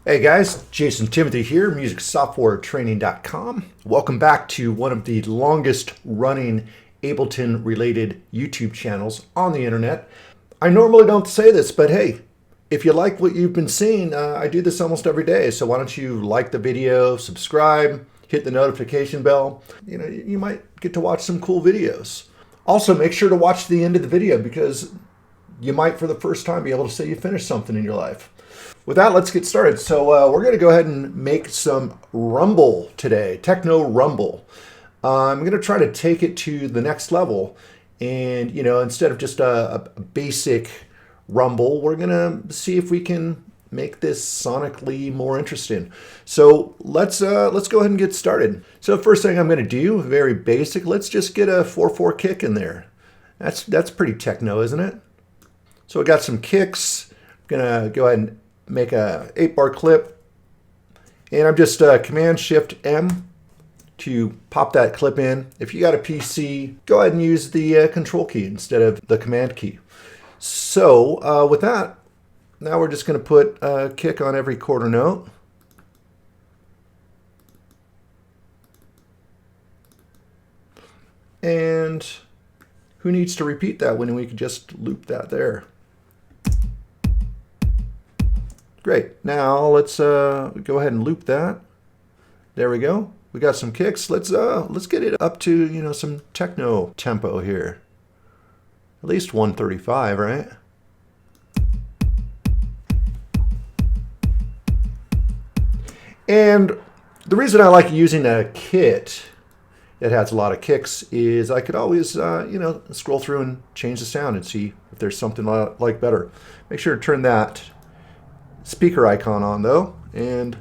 Hey guys, Jason Timothy here, musicsoftwaretraining.com. Welcome back to one of the longest running Ableton related YouTube channels on the internet. I normally don't say this, but hey, if you like what you've been seeing, I do this almost every day. So why don't you like the video, subscribe, hit the notification bell. You might get to watch some cool videos. Also, make sure to watch the end of the video because you might for the first time be able to say you finished something in your life. With that, let's get started. So we're going to go ahead and make some rumble today, techno rumble. I'm going to try to take it to the next level. And, instead of just a basic rumble, we're going to see if we can make this sonically more interesting. So let's go ahead and get started. So the first thing I'm going to do, very basic, let's just get a 4/4 kick in there. That's pretty techno, isn't it? So I got some kicks. I'm going to go ahead and make a 8-bar clip, and I'm just Command-Shift-M to pop that clip in. If you got a PC, go ahead and use the Control key instead of the Command key. So with that, now we're just going to put a kick on every quarter note. And who needs to repeat that when we can just loop that there? Great. Now let's go ahead and loop that. There we go. We got some kicks. Let's get it up to some techno tempo here. At least 135, right? And the reason I like using a kit that has a lot of kicks is I could always scroll through and change the sound and see if there's something I like better. Make sure to turn that speaker icon on though, and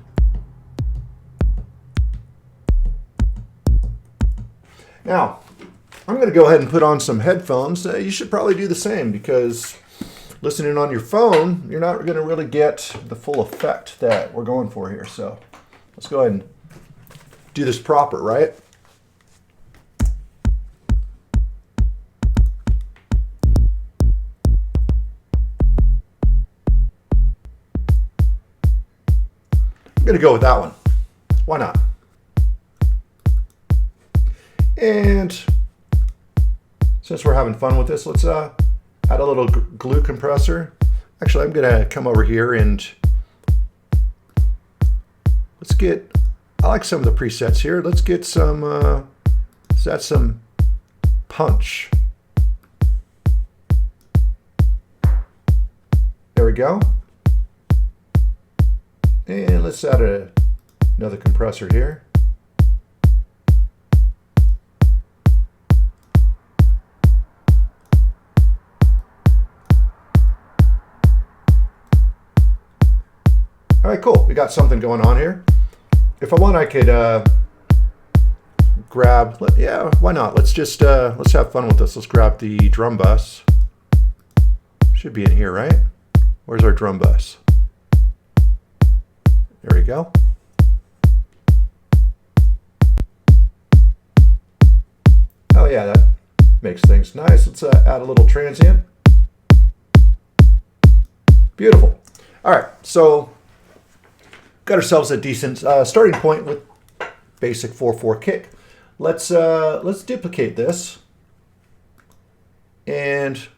now I'm going to go ahead and put on some headphones. You should probably do the same because listening on your phone, you're not going to really get the full effect that we're going for here. So let's go ahead and do this proper, right? I'm going to go with that one. Why not? And since we're having fun with this, let's add a little glue compressor. Actually, I'm going to come over here and I like some of the presets here. Let's get some, let's add some punch. There we go. And let's add another compressor here. All right, cool. We got something going on here. If I want, I could yeah, why not? Let's just, let's have fun with this. Let's grab the drum bus. Should be in here, right? Where's our drum bus? There we go. Oh yeah, that makes things nice. Let's add a little transient. Beautiful. All right, so got ourselves a decent starting point with basic 4/4 kick. Let's duplicate this, and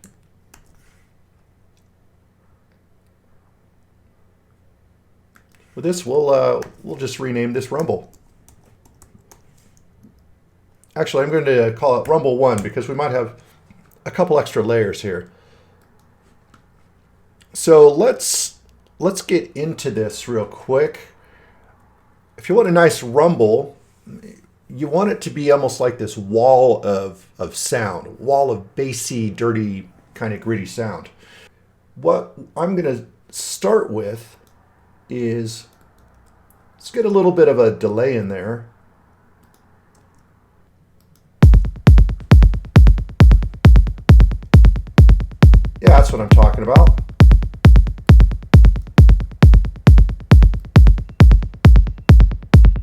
with this, we'll just rename this Rumble. Actually, I'm going to call it Rumble 1 because we might have a couple extra layers here. So let's get into this real quick. If you want a nice rumble, you want it to be almost like this wall of sound, wall of bassy, dirty, kind of gritty sound. What I'm going to start with is let's get a little bit of a delay in there. Yeah, that's what I'm talking about.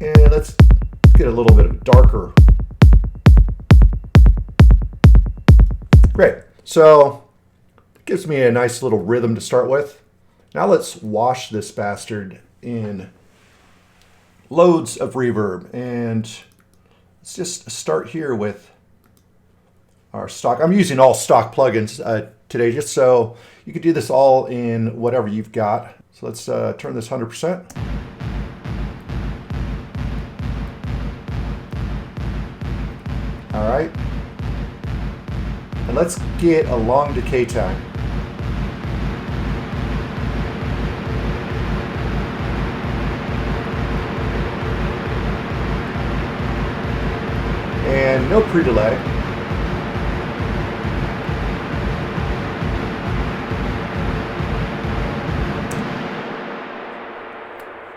And let's get a little bit of darker. Great. So it gives me a nice little rhythm to start with. Now let's wash this bastard in loads of reverb. And let's just start here with our stock. I'm using all stock plugins today just so you can do this all in whatever you've got. So let's turn this 100%. All right. And let's get a long decay time. And no pre-delay.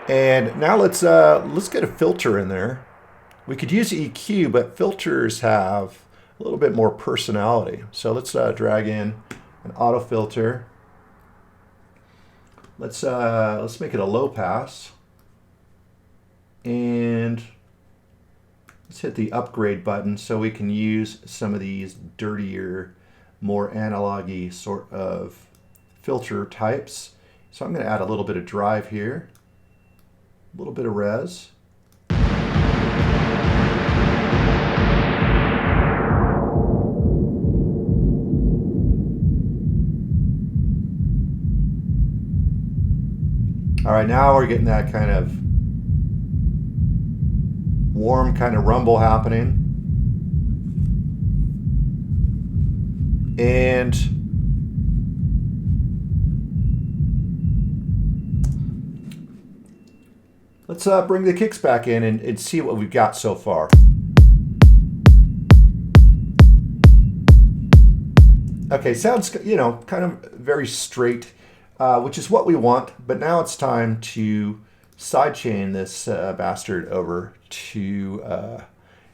And now let's get a filter in there. We could use EQ, but filters have a little bit more personality. So let's drag in an auto filter. Let's make it a low pass. And let's hit the upgrade button so we can use some of these dirtier, more analog-y sort of filter types. So I'm going to add a little bit of drive here, a little bit of res. All right, now we're getting that kind of warm kind of rumble happening. And let's bring the kicks back in and see what we've got so far. Okay, sounds, you know, kind of very straight, which is what we want. But now it's time to sidechain this bastard over to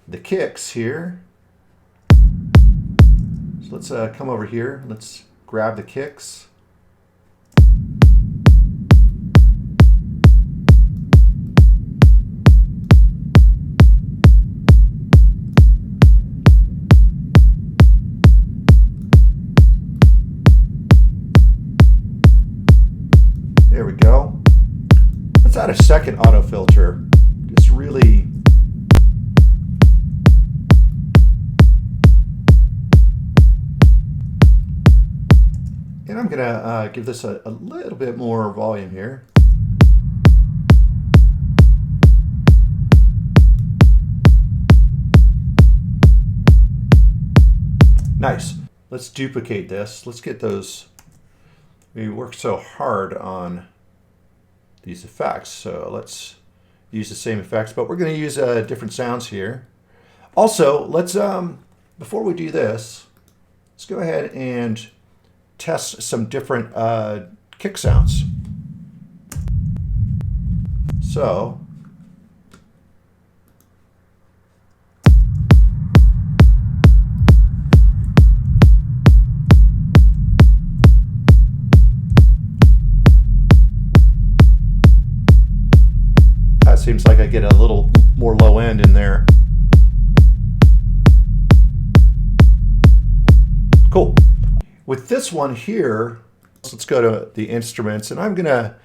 the kicks here. So let's come over here. Let's grab the kicks. There we go. Let's add a second auto filter. Just really and I'm gonna give this a little bit more volume here. Nice. Let's duplicate this. Let's get those. We worked so hard on these effects, so let's use the same effects, but we're going to use different sounds here. Also, let's before we do this, let's go ahead and test some different kick sounds. So seems like I get a little more low end in there. Cool. With this one here, let's go to the instruments, and I'm gonna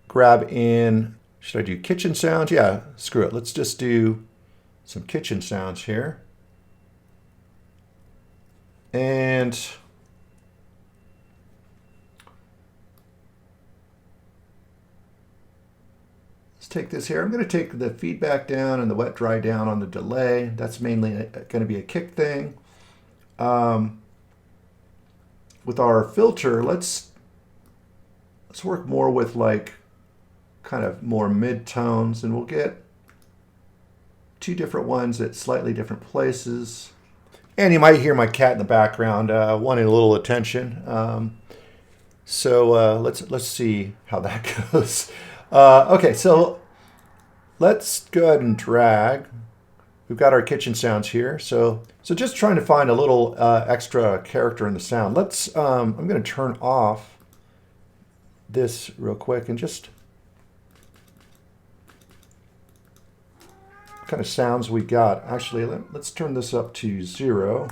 grab in, should I do kitchen sounds? Yeah, screw it. Let's just do some kitchen sounds here. And take this here. I'm going to take the feedback down and the wet dry down on the delay. That's mainly going to be a kick thing. With our filter, let's work more with like kind of more mid-tones, and we'll get two different ones at slightly different places. And you might hear my cat in the background wanting a little attention. So let's see how that goes. Okay, so let's go ahead and drag. We've got our kitchen sounds here. So just trying to find a little extra character in the sound. Let's, I'm going to turn off this real quick and just what kind of sounds we got. Actually, let's turn this up to 0.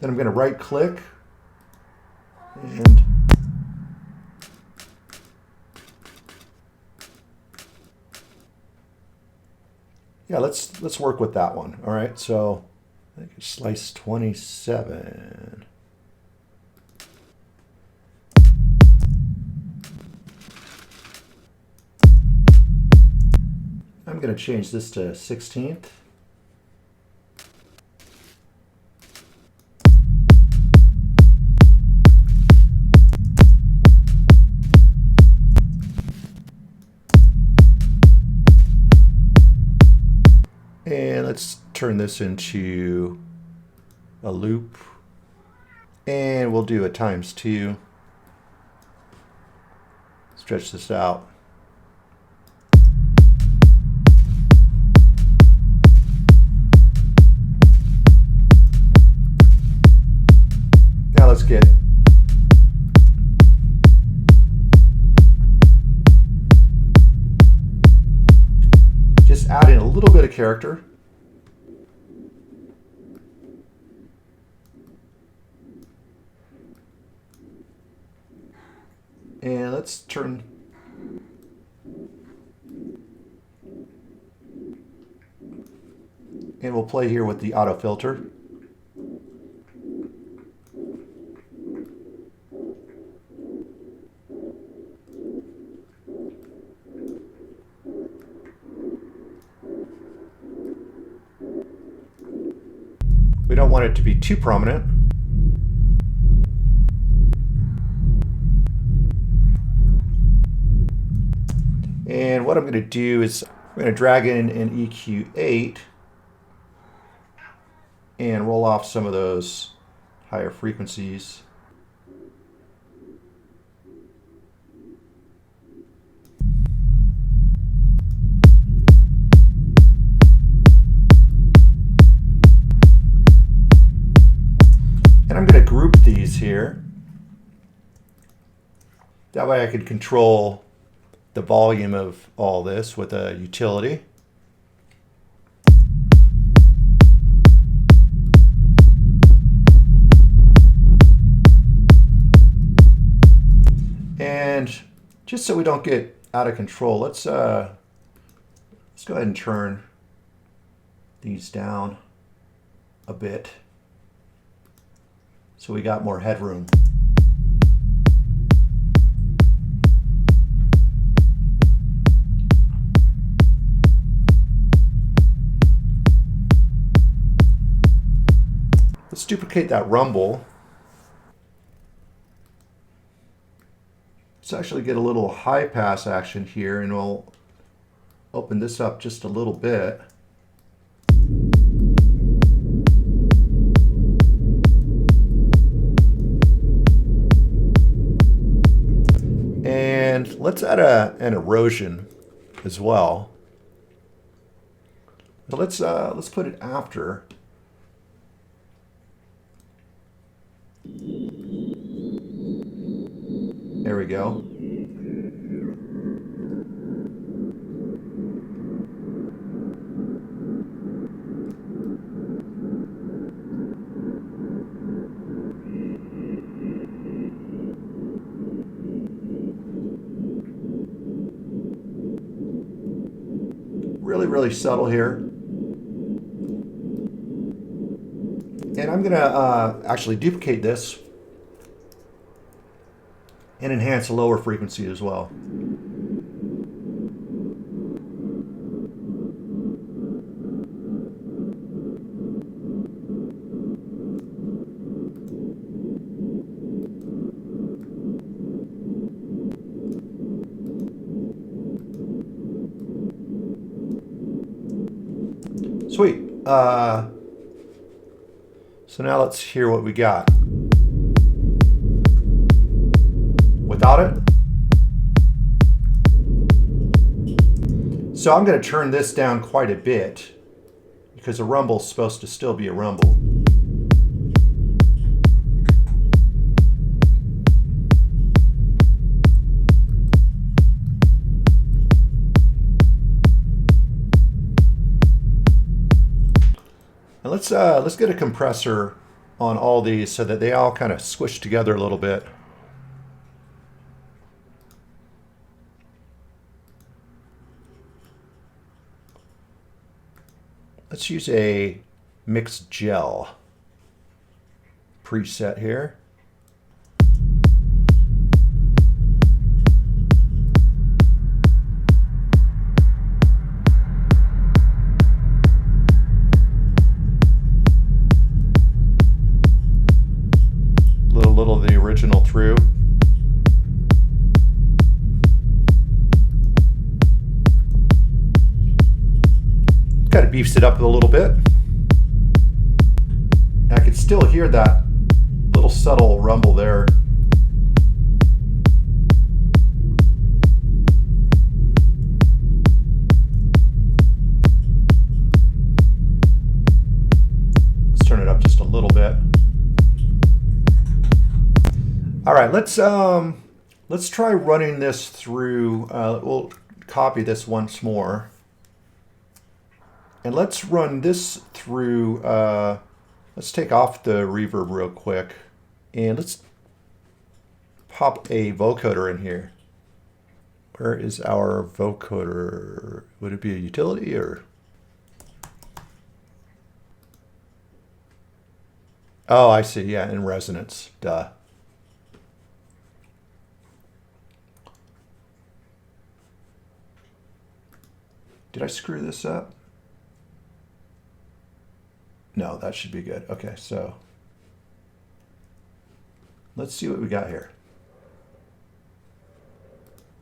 Then I'm going to right click and Yeah, let's work with that one. All right, so I think it's slice 27. I'm going to change this to 16th. And let's turn this into a loop. And we'll do a ×2. Stretch this out. Now let's get just add in a little bit of character. And let's turn and we'll play here with the auto filter. We don't want it to be too prominent. And what I'm going to do is I'm going to drag in an EQ8 and roll off some of those higher frequencies. And I'm going to group these here. That way I can control the volume of all this with a utility. And just so we don't get out of control, let's go ahead and turn these down a bit so we got more headroom. Let's duplicate that rumble. Let's actually get a little high pass action here, and we'll open this up just a little bit. And let's add an erosion as well. So let's put it after. There we go. Really, really subtle here. And I'm going to actually duplicate this and enhance a lower frequency as well. Sweet. So now let's hear what we got. Without it. So I'm going to turn this down quite a bit because a rumble is supposed to still be a rumble. And let's get a compressor on all these so that they all kind of squish together a little bit. Let's use a mixed gel preset here. Little of the original through. Kind of beefs it up a little bit. I can still hear that little subtle rumble there. Let's turn it up just a little bit. All right, let's try running this through. We'll copy this once more, and let's run this through. Let's take off the reverb real quick, and let's pop a vocoder in here. Where is our vocoder? Would it be a utility or? Oh, I see. Yeah, in resonance. Duh. Did I screw this up? No, that should be good. Okay, so let's see what we got here.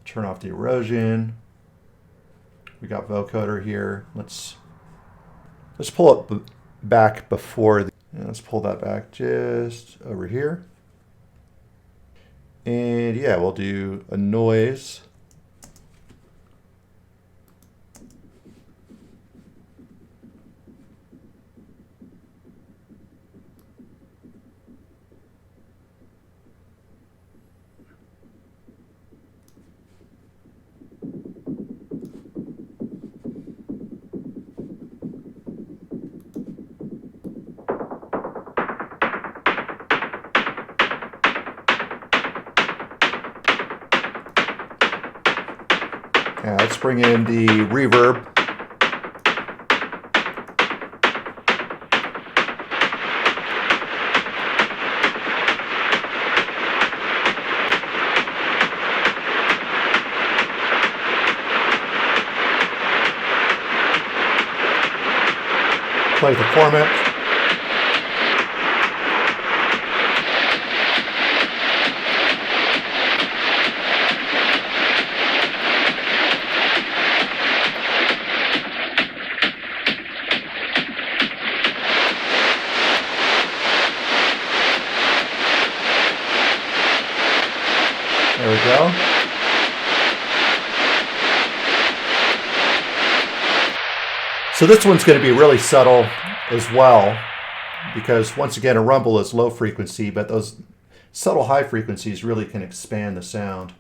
Turn off the erosion. We got vocoder here. Let's pull it back before the, let's pull that back just over here. And yeah, we'll do a noise. Yeah, let's bring in the reverb. Play the format. There we go. So this one's going to be really subtle as well, because once again, a rumble is low frequency, but those subtle high frequencies really can expand the sound.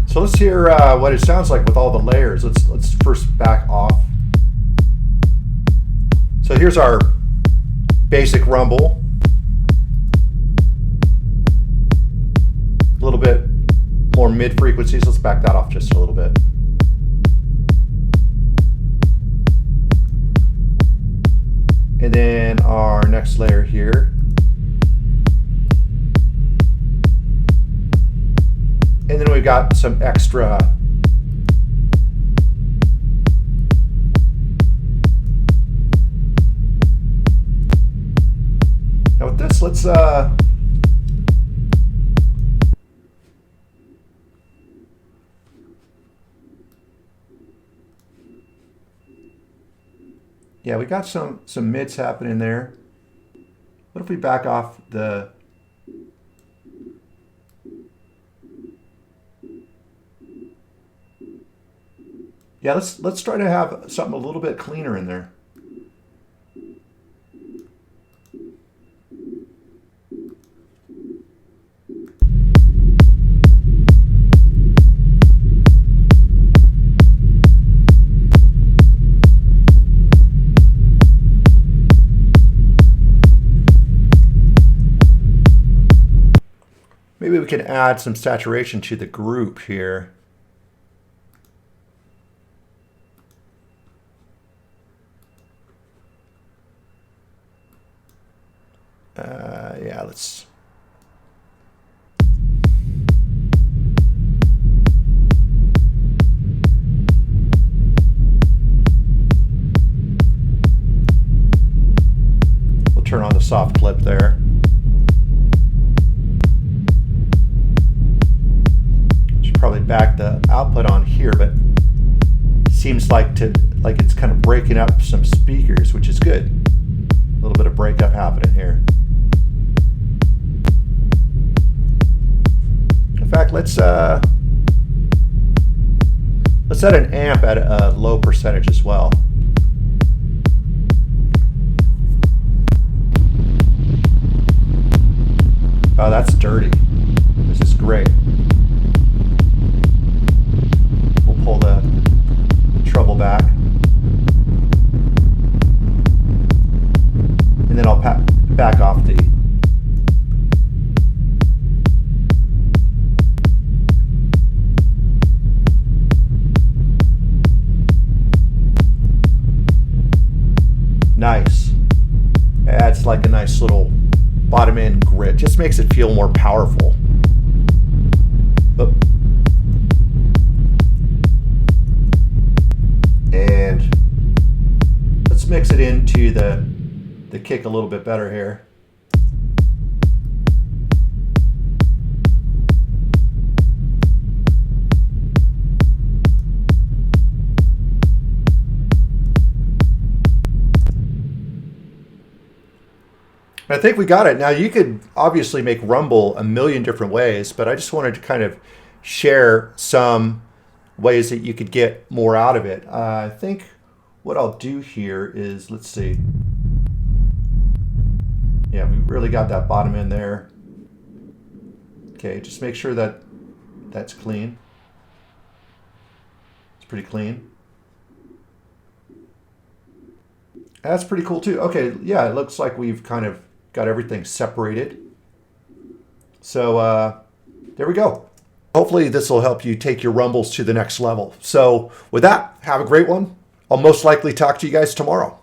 So let's hear what it sounds like with all the layers. Let's first back off. So here's our basic rumble. A little bit more mid frequencies. Let's back that off just a little bit. And then our next layer here. And then we've got some extra now with this, let's yeah, we got some mids happening there. What if we back off the Yeah, let's try to have something a little bit cleaner in there. Maybe we can add some saturation to the group here. Yeah, let's. We'll turn on the soft clip there. Should probably back the output on here, but seems like it's kind of breaking up some speakers, which is good. A little bit of breakup happening here. In fact, let's set an amp at a low percentage as well. Oh, that's dirty. This is great. We'll pull the treble back. And then I'll back off the nice. Adds like a nice little bottom end grit. Just makes it feel more powerful. And let's mix it into the kick a little bit better here. I think we got it. Now you could obviously make rumble a million different ways, but I just wanted to kind of share some ways that you could get more out of it. I think what I'll do here is, let's see. Yeah, we really got that bottom end there. Okay, just make sure that that's clean. It's pretty clean. That's pretty cool too. Okay, yeah, it looks like we've kind of got everything separated. So there we go. Hopefully this will help you take your rumbles to the next level. So with that, have a great one. I'll most likely talk to you guys tomorrow.